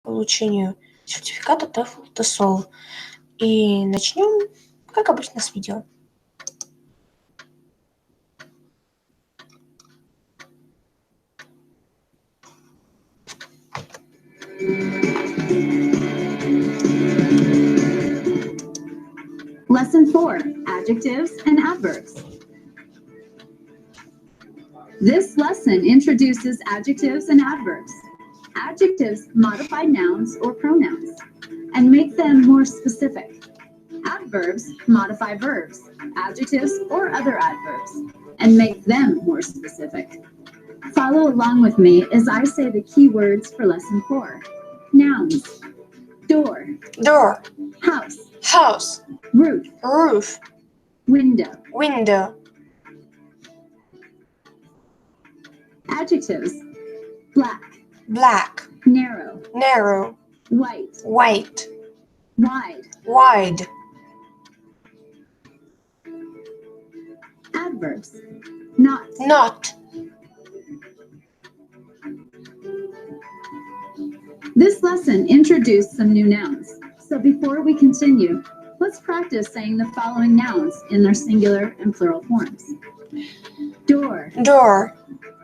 получению сертификата TEFL, TESOL. И начнем, как обычно, с видео. Lesson 4, Adjectives and Adverbs. This lesson introduces adjectives and adverbs. Adjectives modify nouns or pronouns and make them more specific. Adverbs modify verbs, adjectives, or other adverbs and make them more specific. Follow along with me as I say the key words for Lesson 4. Nouns: door, Door, house, house, roof, roof, window. window. Adjectives: black, Black, narrow, narrow, white, white, wide. wide. Adverbs: not, Not. This lesson introduced some new nouns. So before we continue, let's practice saying the following nouns in their singular and plural forms. Door, Door,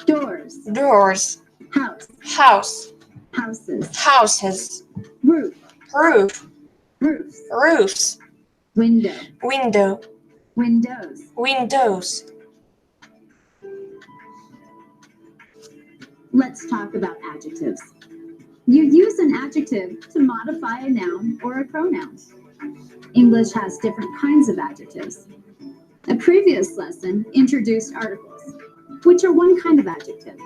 doors, doors, house, house, houses, houses, roof, roof, roofs, roofs, window, window, windows. windows. Let's talk about adjectives. You use an adjective to modify a noun or a pronoun. English has different kinds of adjectives. A previous lesson introduced articles, which are one kind of adjective.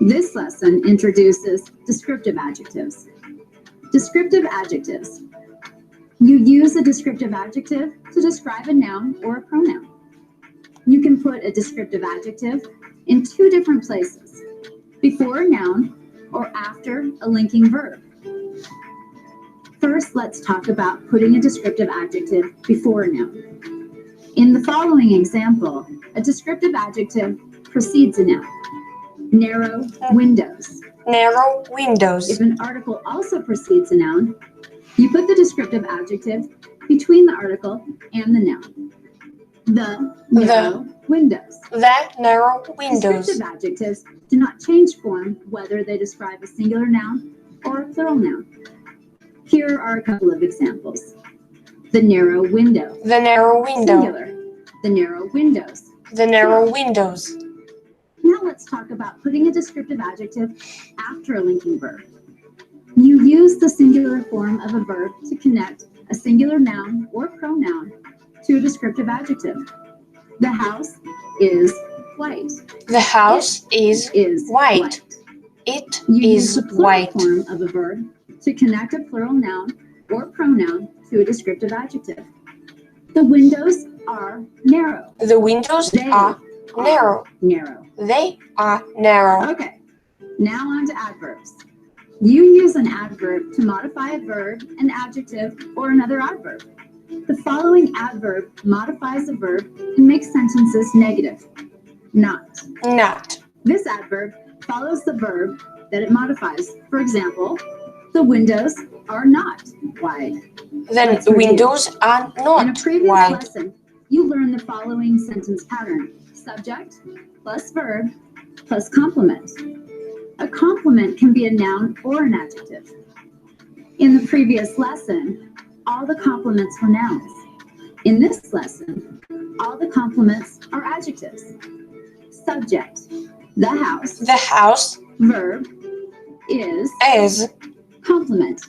This lesson introduces descriptive adjectives. Descriptive adjectives. You use a descriptive adjective to describe a noun or a pronoun. You can put a descriptive adjective in two different places: before a noun or after a linking verb. First, let's talk about putting a descriptive adjective before a noun. In the following example, a descriptive adjective precedes a noun. Narrow windows. Narrow windows. If an article also precedes a noun, you put the descriptive adjective between the article and the noun. The narrow windows. The narrow windows. Descriptive adjectives do not change form whether they describe a singular noun or a plural noun. Here are a couple of examples. The narrow window. The narrow window. Singular. The narrow windows. The narrow windows. Now let's talk about putting a descriptive adjective after a linking verb. You use the singular form of a verb to connect a singular noun or pronoun to a descriptive adjective. The house is white. The house is white. It You is use the plural white. form of a verb to connect a plural noun or pronoun to a descriptive adjective. The windows are narrow. The windows They are narrow. Narrow. They are narrow. Okay, now on to adverbs. You use an adverb to modify a verb, an adjective, or another adverb. The following adverb modifies a verb and makes sentences negative. Not. Not. This adverb follows the verb that it modifies. For example, the windows are not wide. Then Let's review. windows are In a not previous wide. lesson, you learned the following sentence pattern: subject plus verb plus complement. A complement can be a noun or an adjective. In the previous lesson, all the complements were nouns. In this lesson, all the complements are adjectives. Subject: the house. The house Verb: is. is Complement: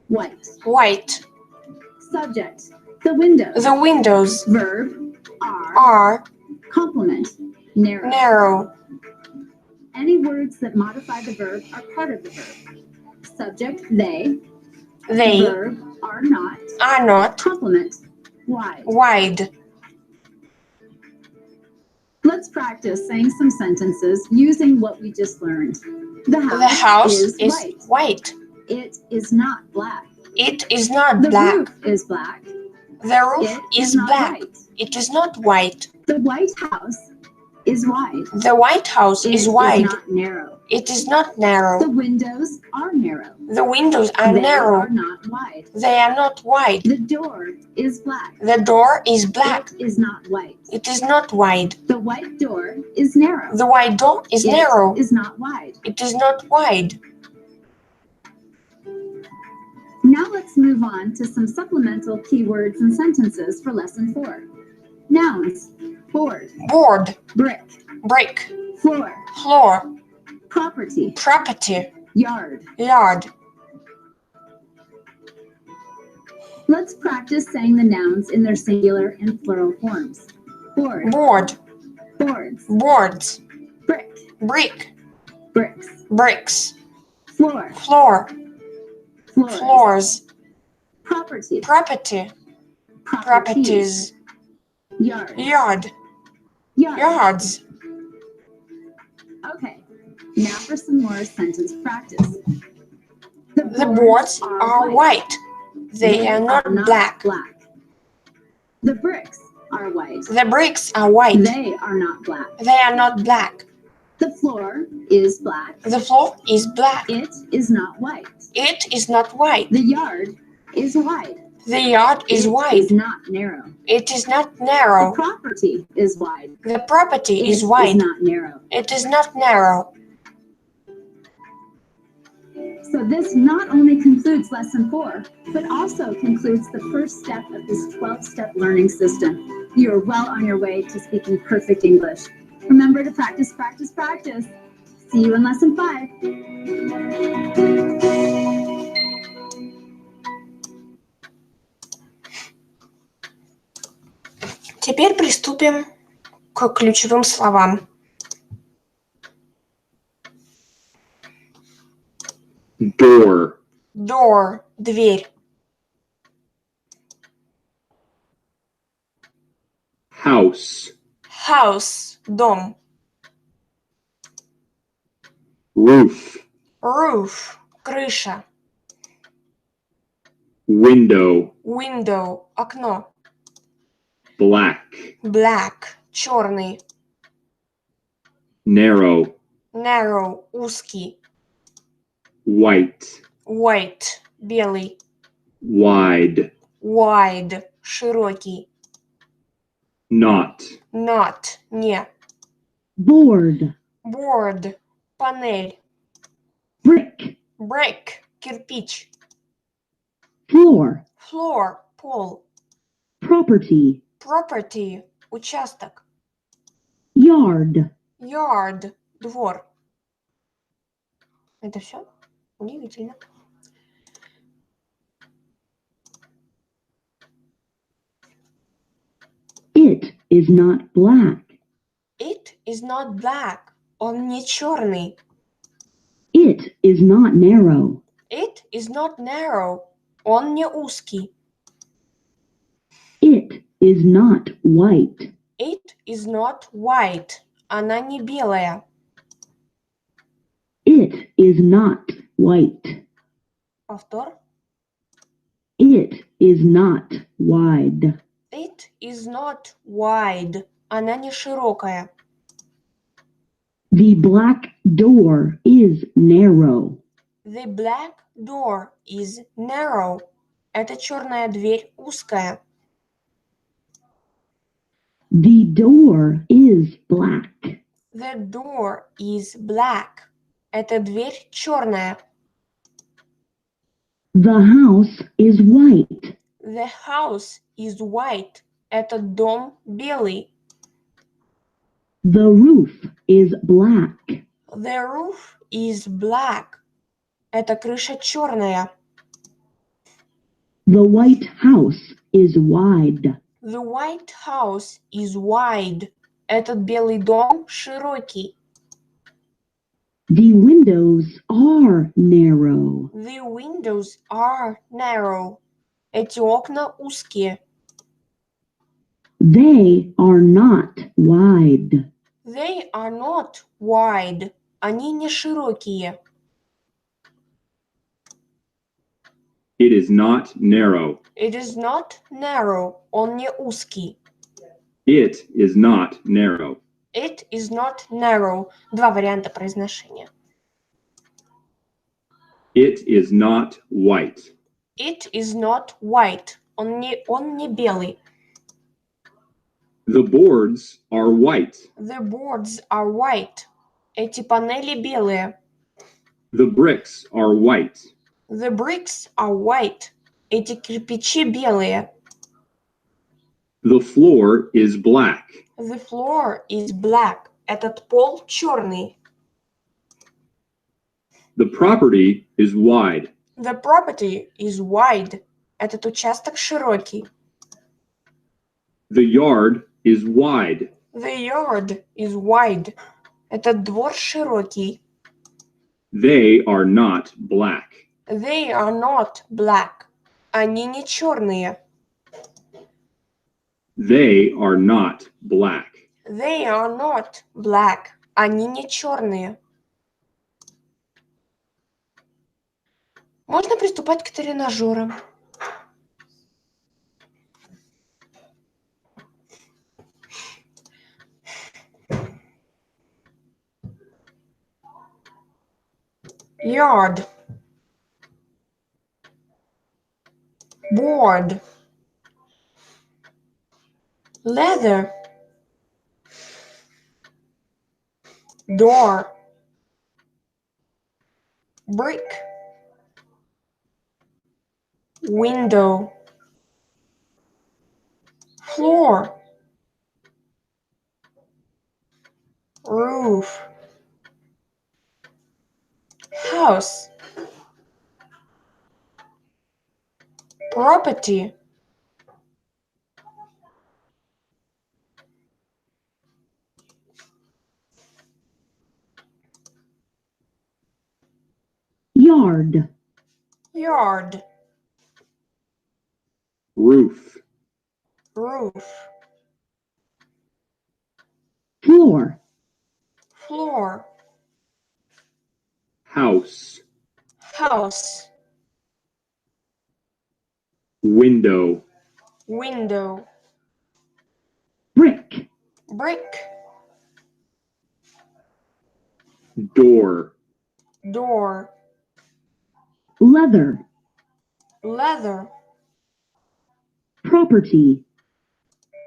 white. white. Subject: the windows. The windows Verb: are. are Complement: narrow. narrow. Any words that modify the verb are part of the verb. Subject: they. They Verb: are not. are not Complement: wide. wide. Let's practice saying some sentences using what we just learned. The The house is is white. white. It is not black. It is not The black. roof is black. The roof It is not black. white. It is not white. The White House is wide. The White House It is is wide. not narrow. It is not narrow. The windows are narrow. The windows are They narrow. are not wide. They are not wide. The door is black. The door is black. It is not white. It is not wide. The white door is narrow. The white door is narrow. It is not wide. It is not wide. Now let's move on to some supplemental keywords and sentences for lesson 4. Nouns: board, Board, brick, brick, floor, floor, property, property, yard. yard. Let's practice saying the nouns in their singular and plural forms. Board, Board, boards, boards, brick, brick, bricks, bricks, floor, floor, floors, floors, property, property, properties, yard, yard, yard. yards. Okay, now for some more sentence practice. The boards are white. They are not black. The bricks are white. The bricks are white. They are not black. They are not black. The floor is black. The floor is black. It is not white. It is not white. The yard is wide. The yard is It wide. is not narrow. It is not The narrow. property is wide. The property It is wide. not narrow. It is not narrow. So this not only concludes lesson 4, but also concludes the first step of this 12-step learning system. You are well on your way to speaking perfect English. Remember to practice, practice, practice. See you in lesson 5. Теперь приступим к ключевым словам. Door, Door – дверь. house, House – дом. roof, Roof – крыша. window, Window – окно. black, Black – черный. narrow, Narrow – узкий. white, White – белый. wide, Wide – широкий. not, Not – не. Board, Board – панель. brick, Brick – кирпич. floor, Floor – пол. property, Property – участок. yard. Yard – двор. Это все? Удивительно. It is not black. It is not black. Он не черный. It is not narrow. It is not narrow. Он не узкий. It is not white. It is not white. Она не белая. It is not white. Повтор. It is not wide. It is not wide. Она не широкая. The black door is narrow. The black door is narrow. Эта черная дверь узкая. The door is black. The door is black. Эта дверь черная. The house is white. The house is white. Этот дом белый. The roof is black. The roof is black. Эта крыша черная. The white house is wide. The white house is wide. Этот белый дом широкий. The windows are narrow. The windows are narrow. Эти окна узкие. They are not wide. They are not wide. Они не широкие. it is not narrow, It is not narrow. Он не узкий. it is not narrow, It is not narrow. Два варианта произношения. It is not white. It is not white. Он не белый. The boards are white. The boards are white. Эти панели белые. The bricks are white. The bricks are white. Эти кирпичи белые. The floor is black. The floor is black. Этот пол черный. The property is wide. The property is wide. Этот участок широкий. The yard is wide. The yard is wide. Этот двор широкий. They are not black. They are not black. Они не черные. They are not black. They are not black. Они не черные. Можно приступать к тренажерам. Yard. Board. Leather. Door. Brick. Window. Floor. Roof. House. Property. Yard. Yard. Roof. Roof. Floor. Floor. House. House. Window. Window. Brick. Brick. Door. Door. Leather. Leather. Property.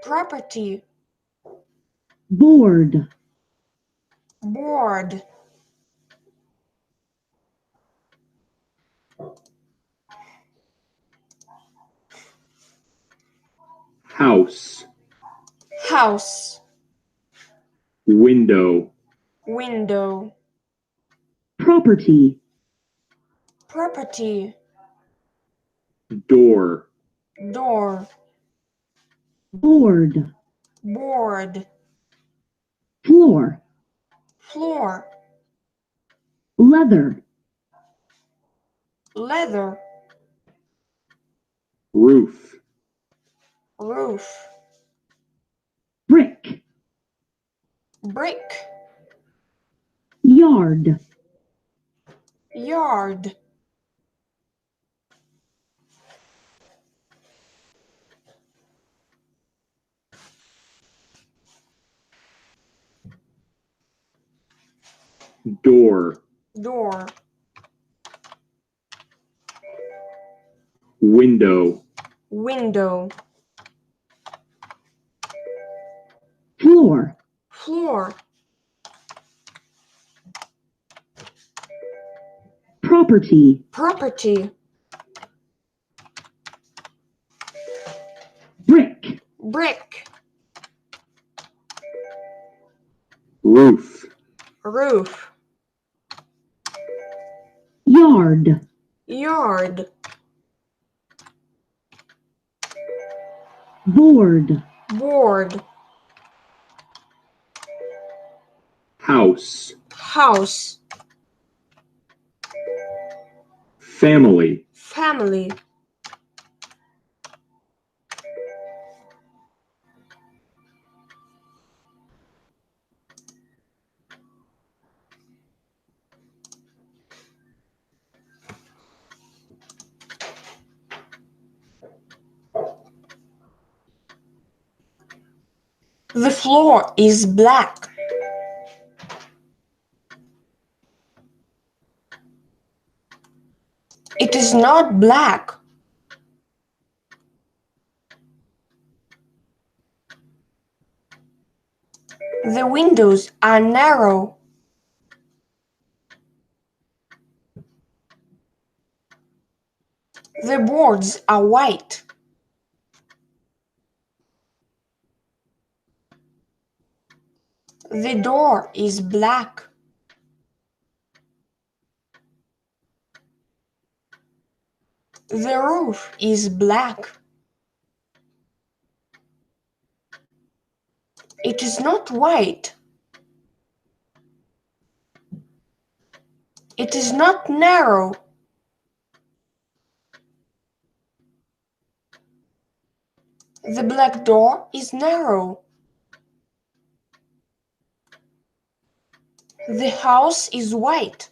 Property. Board. Board. House. House. Window. Window. Property. Property. Door. Door. Board. Board. Floor. Floor. Leather. Leather. Roof. Roof. Brick. Brick. Yard. Yard. Door. Door. Window. Window. Floor. Floor. Property. Property. Brick. Brick. Roof. Roof. Yard. Yard. Board. Board. House. House. Family. Family. The floor is black. It is not black. The windows are narrow. The boards are white. The door is black. The roof is black. It is not white. It is not narrow. The black door is narrow. The house is white.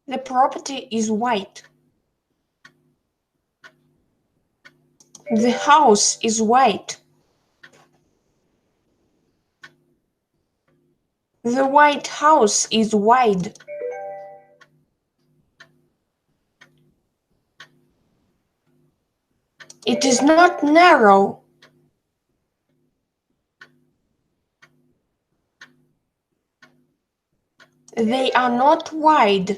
The property is white. The house is white. The white house is wide. It is not narrow. They are not wide.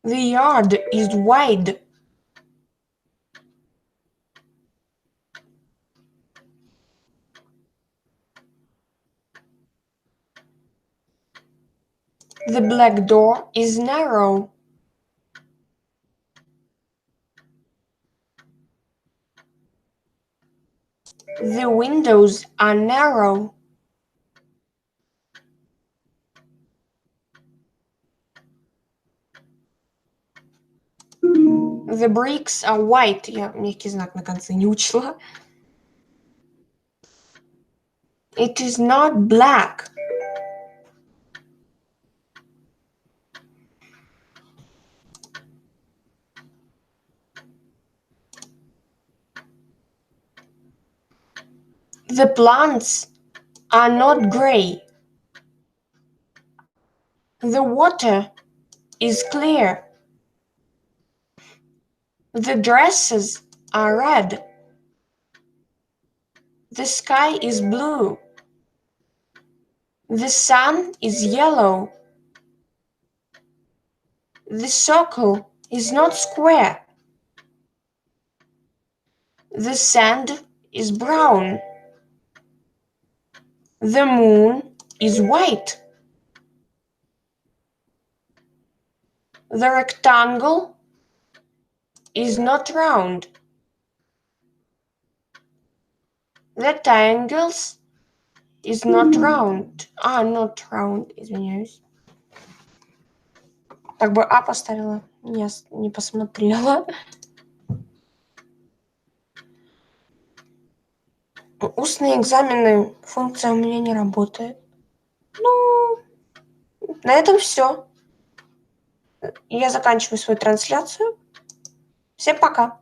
The yard is wide. The black door is narrow. The windows are narrow. The bricks are white. Я мягкий знак на конце не учла. It is not black. The plants are not gray. The water is clear. The dresses are red. The sky is blue. The sun is yellow. The circle is not square. The sand is brown. The moon is white. The rectangle is not round. The triangles is not round. Not round, извиняюсь. Так бы поставила, не посмотрела. Устные экзамены, функция у меня не работает. Ну, на этом все. Я заканчиваю свою трансляцию. Всем пока.